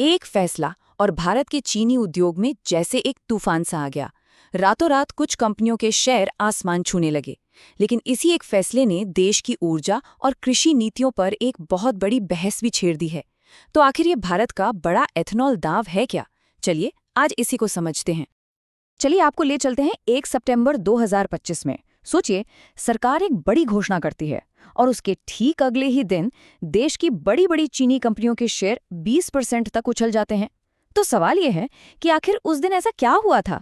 एक फैसला और भारत के चीनी उद्योग में जैसे एक तूफान सा आ गया। रातों रात कुछ कंपनियों के शेयर आसमान छूने लगे। लेकिन इसी एक फैसले ने देश की ऊर्जा और कृषि नीतियों पर एक बहुत बड़ी बहस भी छेड़ दी है। तो आखिर ये भारत का बड़ा एथेनॉल दांव है क्या? चलिए आज इसी को समझते हैं। चलिए आपको ले चलते हैं 1 सितंबर 2025 में। सोचिए, सरकार एक बड़ी घोषणा करती है और उसके ठीक अगले ही दिन देश की बड़ी बड़ी चीनी कंपनियों के शेयर 20% तक उछल जाते हैं। तो सवाल यह है कि आखिर उस दिन ऐसा क्या हुआ था।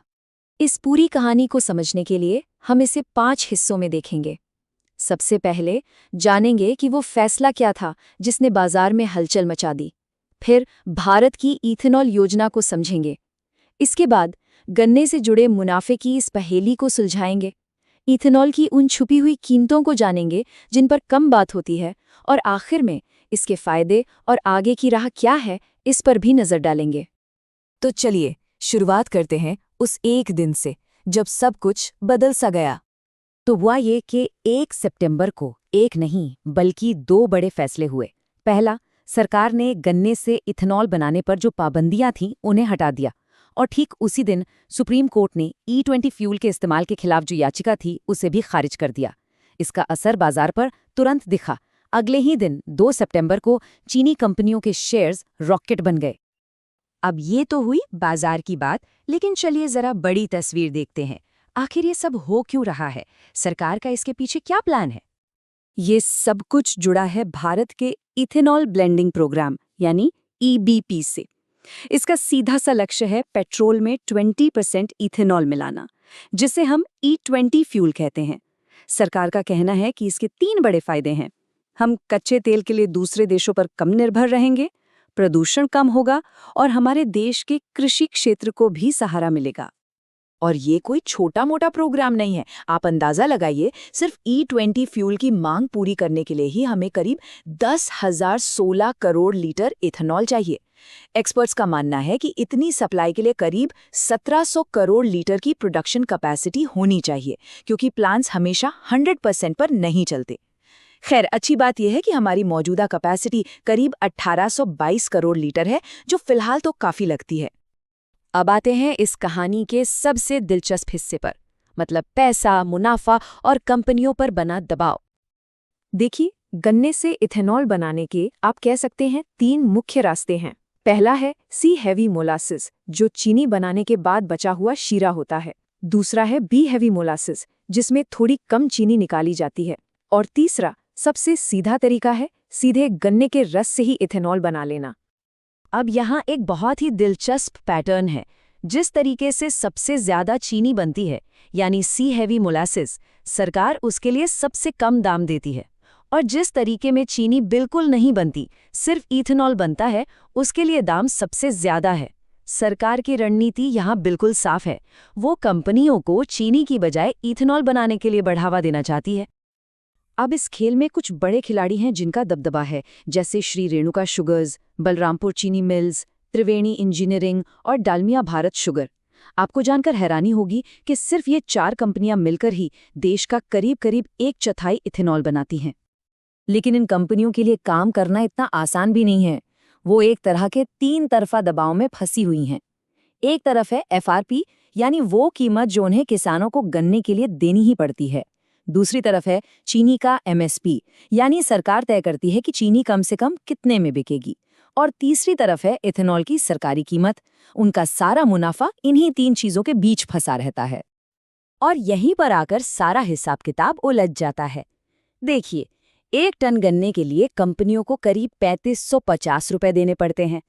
इस पूरी कहानी को समझने के लिए हम इसे 5 हिस्सों में देखेंगे। सबसे पहले जानेंगे कि वो फैसला क्या था जिसने बाजार में हलचल मचा दी। फिर भारत की इथेनॉल योजना को समझेंगे। इसके बाद गन्ने से जुड़े मुनाफे की इस पहेली को सुलझाएंगे। इथेनॉल की उन छुपी हुई कीमतों को जानेंगे जिन पर कम बात होती है, और आखिर में इसके फायदे और आगे की राह क्या है, इस पर भी नजर डालेंगे। तो चलिए शुरुआत करते हैं उस एक दिन से जब सब कुछ बदल सा गया। तो हुआ ये कि 1 सितंबर को एक नहीं बल्कि 2 बड़े फैसले हुए। पहला, सरकार ने गन्ने से इथेनॉल बनाने पर जो पाबंदियां थीं उन्हें हटा दिया, और ठीक उसी दिन सुप्रीम कोर्ट ने E20 फ्यूल के इस्तेमाल के खिलाफ जो याचिका थी उसे भी खारिज कर दिया। इसका असर बाजार पर तुरंत दिखा। अगले ही दिन 2 सितंबर को चीनी कंपनियों के शेयर्स रॉकेट बन गए। अब ये तो हुई बाजार की बात, लेकिन चलिए जरा बड़ी तस्वीर देखते हैं। आखिर ये सब हो क्यों रहा है? सरकार का इसके पीछे क्या प्लान है? ये सब कुछ जुड़ा है भारत के इथेनॉल ब्लेंडिंग प्रोग्राम यानी EBP से। इसका सीधा सा लक्ष्य है पेट्रोल में 20% इथेनॉल मिलाना, जिसे हम E20 फ्यूल कहते हैं। सरकार का कहना है कि इसके 3 बड़े फायदे हैं। हम कच्चे तेल के लिए दूसरे देशों पर कम निर्भर रहेंगे, प्रदूषण कम होगा और हमारे देश के कृषि क्षेत्र को भी सहारा मिलेगा। और ये कोई छोटा मोटा प्रोग्राम नहीं है। आप अंदाजा लगाइए, सिर्फ E20 फ्यूल की मांग पूरी करने के लिए ही हमें करीब 10,016 करोड़ लीटर इथेनॉल चाहिए। एक्सपर्ट्स का मानना है कि इतनी सप्लाई के लिए करीब 1700 करोड़ लीटर की प्रोडक्शन कैपेसिटी होनी चाहिए, क्योंकि प्लांट्स हमेशा 100% पर नहीं चलते। खैर, अच्छी बात यह है कि हमारी मौजूदा कैपेसिटी करीब 1822 करोड़ लीटर है, जो फिलहाल तो काफी लगती है। अब आते हैं इस कहानी के सबसे दिलचस्प हिस्से पर, मतलब पैसा, मुनाफा और कंपनियों पर बना दबाव। देखिए, गन्ने से इथेनॉल बनाने के आप कह सकते हैं 3 मुख्य रास्ते हैं। पहला है सी हैवी मोलासिस, जो चीनी बनाने के बाद बचा हुआ शीरा होता है। दूसरा है बी हैवी मोलासिस, जिसमें थोड़ी कम चीनी निकाली जाती है। और तीसरा, सबसे सीधा तरीका है सीधे गन्ने के रस से ही इथेनॉल बना लेना। अब यहाँ एक बहुत ही दिलचस्प पैटर्न है। जिस तरीके से सबसे ज्यादा चीनी बनती है, यानी सी हैवी मोलासिस, सरकार उसके लिए सबसे कम दाम देती है। और जिस तरीके में चीनी बिल्कुल नहीं बनती, सिर्फ इथेनॉल बनता है, उसके लिए दाम सबसे ज्यादा है। सरकार की रणनीति यहाँ बिल्कुल साफ है। वो कंपनियों को चीनी की बजाय इथेनॉल बनाने के लिए बढ़ावा देना चाहती है। अब इस खेल में कुछ बड़े खिलाड़ी हैं जिनका दबदबा है, जैसे श्री रेणुका शुगर्स, बलरामपुर चीनी मिल्स, त्रिवेणी इंजीनियरिंग और डालमिया भारत शुगर। आपको जानकर हैरानी होगी कि सिर्फ ये 4 कंपनियां मिलकर ही देश का करीब करीब 1/4 इथेनॉल बनाती हैं। लेकिन इन कंपनियों के लिए काम करना इतना आसान भी नहीं है। वो एक तरह के 3 तरफा दबाव में फंसी हुई हैं। एक तरफ है FRP, यानी वो कीमत जो उन्हें किसानों को गन्ने के लिए देनी ही पड़ती है। दूसरी तरफ है चीनी का MSP, यानी सरकार तय करती है कि चीनी कम से कम कितने में बिकेगी। और तीसरी तरफ है इथेनॉल की सरकारी कीमत। उनका सारा मुनाफा इन्हीं 3 चीजों के बीच फंसा रहता है। और यहीं पर आकर सारा हिसाब किताब उलझ जाता है। देखिए, 1 टन गन्ने के लिए कंपनियों को करीब 3550 रुपए देने पड़ते हैं।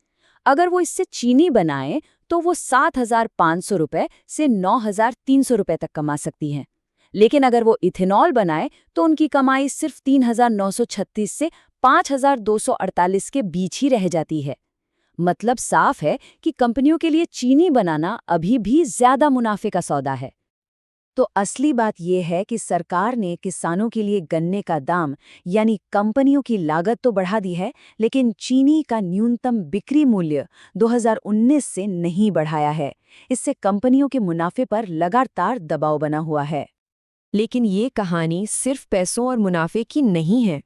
अगर वो इससे चीनी बनाएं तो वो 7500 रुपए से 9300 रुपए तक कमा सकती हैं। लेकिन अगर वो इथेनॉल बनाए तो उनकी कमाई सिर्फ 3936 से 5248 के बीच ही रह जाती है। मतलब साफ है कि कंपनियों के लिए चीनी बनाना अभी भी ज्यादा मुनाफे का सौदा है। तो असली बात यह है कि सरकार ने किसानों के लिए गन्ने का दाम, यानी कंपनियों की लागत तो बढ़ा दी है, लेकिन चीनी का न्यूनतम बिक्री मूल्य 2019 से नहीं बढ़ाया है। इससे कंपनियों के मुनाफे पर लगातार दबाव बना हुआ है। लेकिन ये कहानी सिर्फ पैसों और मुनाफे की नहीं है।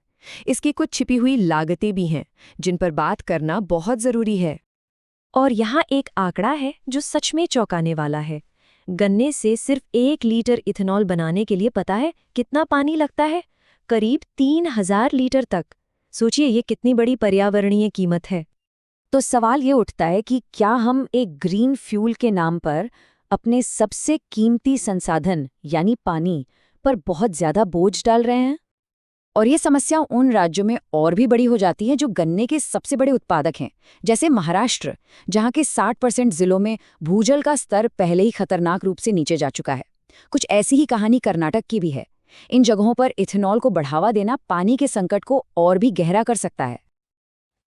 इसकी कुछ छिपी हुई लागतें भी हैं, जिन पर बात करना बहुत जरूरी है। और यहाँ एक आंकड़ा है जो सच में चौंकाने वाला है। गन्ने से सिर्फ 1 लीटर इथेनॉल बनाने के लिए पता है कितना पानी लगता है? करीब 3000 लीटर तक। सोचिए ये कितनी बड़ी पर्यावरणीय कीमत है। तो सवाल ये उठता है कि क्या हम एक ग्रीन फ्यूल के नाम पर अपने सबसे कीमती संसाधन यानी पानी पर बहुत ज्यादा बोझ डाल रहे हैं? और ये समस्या उन राज्यों में और भी बड़ी हो जाती है जो गन्ने के सबसे बड़े उत्पादक हैं, जैसे महाराष्ट्र, जहाँ के 60% जिलों में भूजल का स्तर पहले ही खतरनाक रूप से नीचे जा चुका है। कुछ ऐसी ही कहानी कर्नाटक की भी है। इन जगहों पर इथेनॉल को बढ़ावा देना पानी के संकट को और भी गहरा कर सकता है।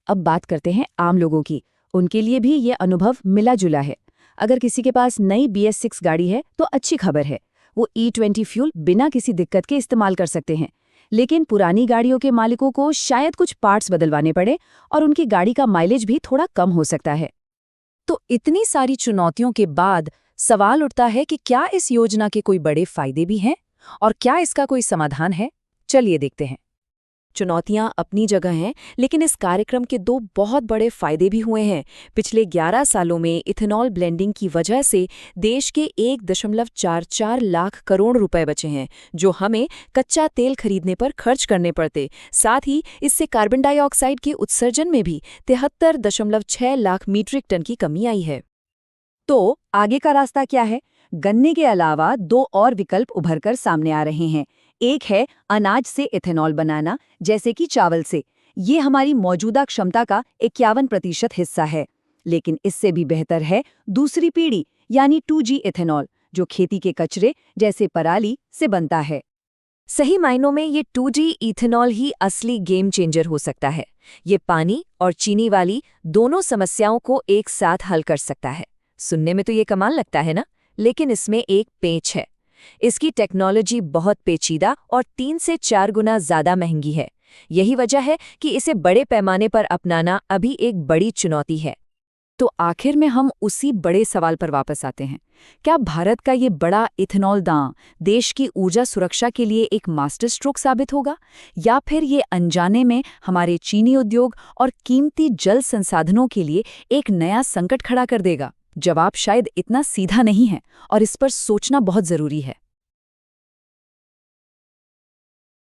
अब बात करते हैं आम लोगों की। उनके लिए भी ये अनुभव मिला जुला है। अगर किसी के पास नई BS6 गाड़ी है तो अच्छी खबर है, वो E20 फ्यूल बिना किसी दिक्कत के इस्तेमाल कर सकते हैं। लेकिन पुरानी गाड़ियों के मालिकों को शायद कुछ पार्ट्स बदलवाने पड़े और उनकी गाड़ी का माइलेज भी थोड़ा कम हो सकता है। तो इतनी सारी चुनौतियों के बाद सवाल उठता है कि क्या इस योजना के कोई बड़े फायदे भी हैं और क्या इसका कोई समाधान है? चलिए देखते हैं। चुनौतियां अपनी जगह हैं, लेकिन इस कार्यक्रम के 2 बहुत बड़े फायदे भी हुए हैं। पिछले 11 सालों में इथेनॉल ब्लेंडिंग की वजह से देश के 1.44 लाख करोड़ रुपए बचे हैं, जो हमें कच्चा तेल खरीदने पर खर्च करने पड़ते। साथ ही इससे कार्बन डाइऑक्साइड के उत्सर्जन में भी 73.6 लाख मीट्रिक टन की कमी आई है। तो आगे का रास्ता क्या है? गन्ने के अलावा 2 और विकल्प उभरकर सामने आ रहे हैं। एक है अनाज से इथेनॉल बनाना, जैसे कि चावल से। ये हमारी मौजूदा क्षमता का 51% हिस्सा है। लेकिन इससे भी बेहतर है दूसरी पीढ़ी यानी 2G इथेनॉल, जो खेती के कचरे जैसे पराली से बनता है। सही मायनों में ये 2G इथेनॉल ही असली गेम चेंजर हो सकता है। ये पानी और चीनी वाली दोनों समस्याओं को एक साथ हल कर सकता है। सुनने में तो ये कमाल लगता है ना, लेकिन इसमें एक पेंच है। इसकी टेक्नोलॉजी बहुत पेचीदा और 3 से 4 गुना ज्यादा महंगी है। यही वजह है कि इसे बड़े पैमाने पर अपनाना अभी एक बड़ी चुनौती है। तो आखिर में हम उसी बड़े सवाल पर वापस आते हैं। क्या भारत का ये बड़ा इथेनॉल दांव देश की ऊर्जा सुरक्षा के लिए एक मास्टर स्ट्रोक साबित होगा, या फिर ये अनजाने में हमारे चीनी उद्योग और कीमती जल संसाधनों के लिए एक नया संकट खड़ा कर देगा? जवाब शायद इतना सीधा नहीं है और इस पर सोचना बहुत जरूरी है।